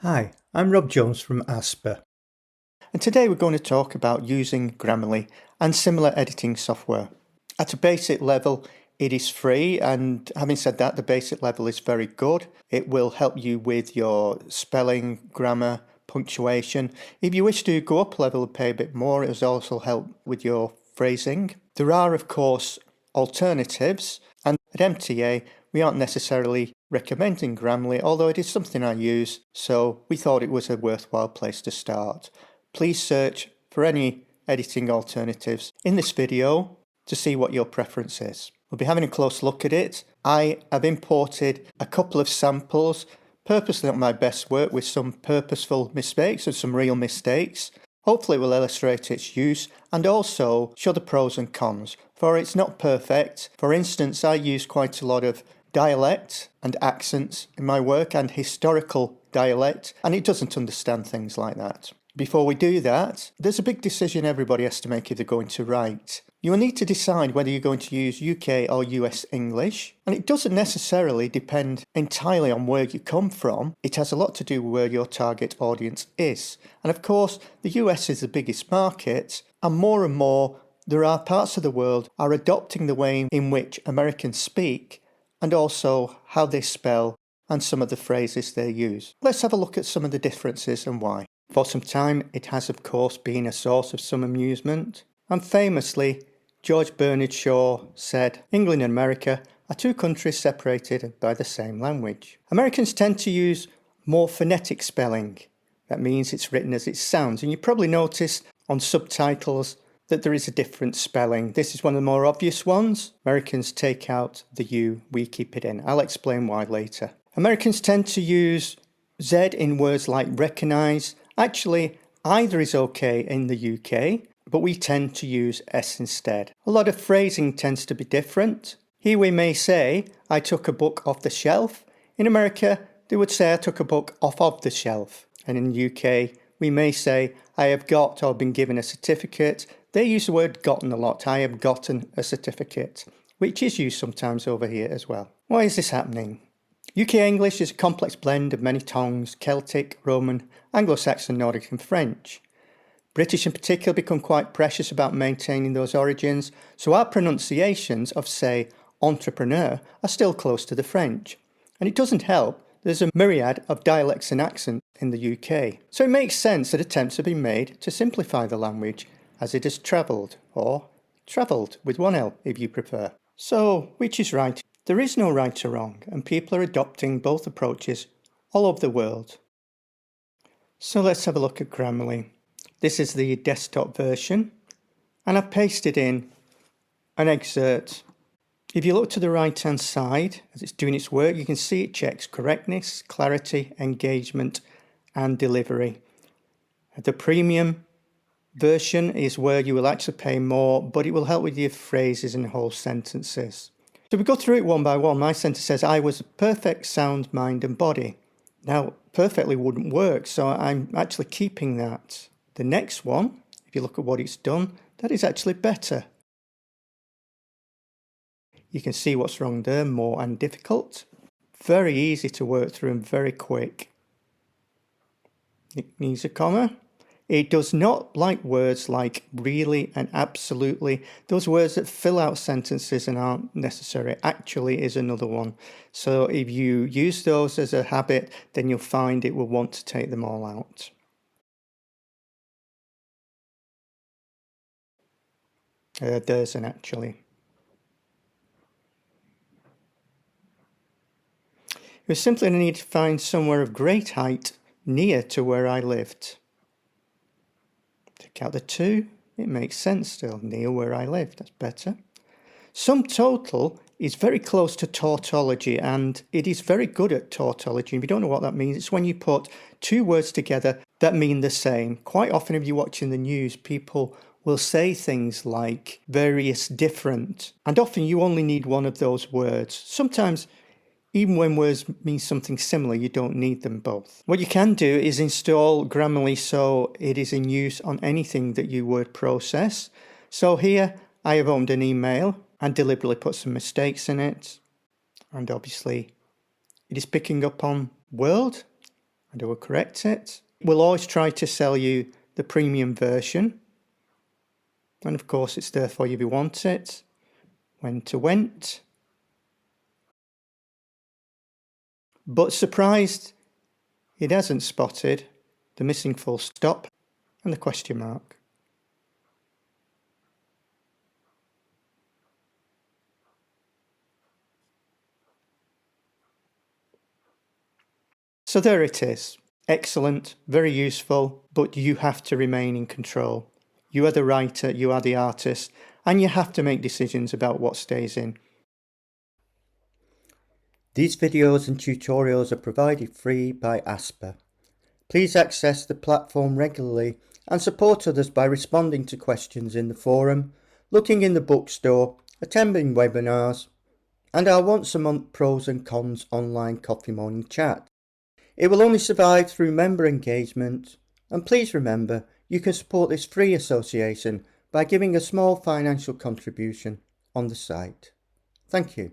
Hi, I'm Rob Jones from Asper, and today we're going to talk about using Grammarly and similar editing software. At a basic level, it is free, and having said that, the basic level is very good. It will help you with your spelling, grammar, punctuation. If you wish to go up a level and pay a bit more, it will also help with your phrasing. There are, of course, alternatives, and at MTA, we aren't necessarily recommending Grammarly, although it is something I use, so we thought it was a worthwhile place to start. Please search for any editing alternatives in this video to see what your preference is. We'll be having a close look at it. I have imported a couple of samples, purposely not my best work, with some purposeful mistakes and some real mistakes. Hopefully it will illustrate its use and also show the pros and cons, for it's not perfect. For instance, I use quite a lot of dialect and accents in my work, and historical dialect, and it doesn't understand things like that. Before we do that, there's a big decision everybody has to make if they're going to write. You will need to decide whether you're going to use UK or US English, and it doesn't necessarily depend entirely on where you come from. It has a lot to do with where your target audience is. And of course, the US is the biggest market, and more there are parts of the world are adopting the way in which Americans speak and also how they spell and some of the phrases they use. Let's have a look at some of the differences and why. For some time, it has of course been a source of some amusement, and famously, George Bernard Shaw said, "England and America are two countries separated by the same language." Americans tend to use more phonetic spelling. That means it's written as it sounds, and you probably noticed on subtitles that there is a different spelling. This is one of the more obvious ones. Americans take out the U, we keep it in. I'll explain why later. Americans tend to use Z in words like recognise. Actually, either is okay in the UK, but we tend to use S instead. A lot of phrasing tends to be different. Here we may say, I took a book off the shelf. In America, they would say I took a book off of the shelf. And in the UK, we may say, I have got or been given a certificate. They use the word gotten a lot. I have gotten a certificate, which is used sometimes over here as well. Why is this happening? UK English is a complex blend of many tongues: Celtic, Roman, Anglo-Saxon, Nordic and French. British in particular become quite precious about maintaining those origins, so our pronunciations of, say, entrepreneur are still close to the French. And it doesn't help, there's a myriad of dialects and accents in the UK. So it makes sense that attempts have been made to simplify the language as it has travelled, or travelled with one L if you prefer. So, which is right? There is no right or wrong, and people are adopting both approaches all over the world. So let's have a look at Grammarly. This is the desktop version, and I've pasted in an excerpt. If you look to the right hand side, as it's doing its work, you can see it checks correctness, clarity, engagement and delivery. The premium version is where you will actually pay more, but it will help with your phrases and whole sentences. So we go through it one by one. My sentence says, I was perfect sound mind and body. Now, perfectly wouldn't work, so I'm actually keeping that. The next one, if you look at what it's done, that is actually better. You can see what's wrong there, more and difficult. Very easy to work through and very quick. It needs a comma. It does not like words like really and absolutely. Those words that fill out sentences and aren't necessary. Actually is another one. So if you use those as a habit, then you'll find it will want to take them all out. There's an actually. It was simply a need to find somewhere of great height near to where I lived. Take out the two, it makes sense still, near where I lived, that's better. Sum total is very close to tautology, and it is very good at tautology. If you don't know what that means, it's when you put two words together that mean the same. Quite often if you're watching the news, people will say things like various different, and often you only need one of those words. Sometimes even when words mean something similar, you don't need them both. What you can do is install Grammarly so it is in use on anything that you word process. So here I have opened an email and deliberately put some mistakes in it. And obviously it is picking up on world and I will correct it. We'll always try to sell you the premium version. And of course it's there for you if you want it. When to went. But surprised, it hasn't spotted the missing full stop and the question mark. So there it is. Excellent, very useful, but you have to remain in control. You are the writer, you are the artist, and you have to make decisions about what stays in. These videos and tutorials are provided free by Asper. Please access the platform regularly and support others by responding to questions in the forum, looking in the bookstore, attending webinars, and our once-a-month pros and cons online coffee morning chat. It will only survive through member engagement, and please remember you can support this free association by giving a small financial contribution on the site. Thank you.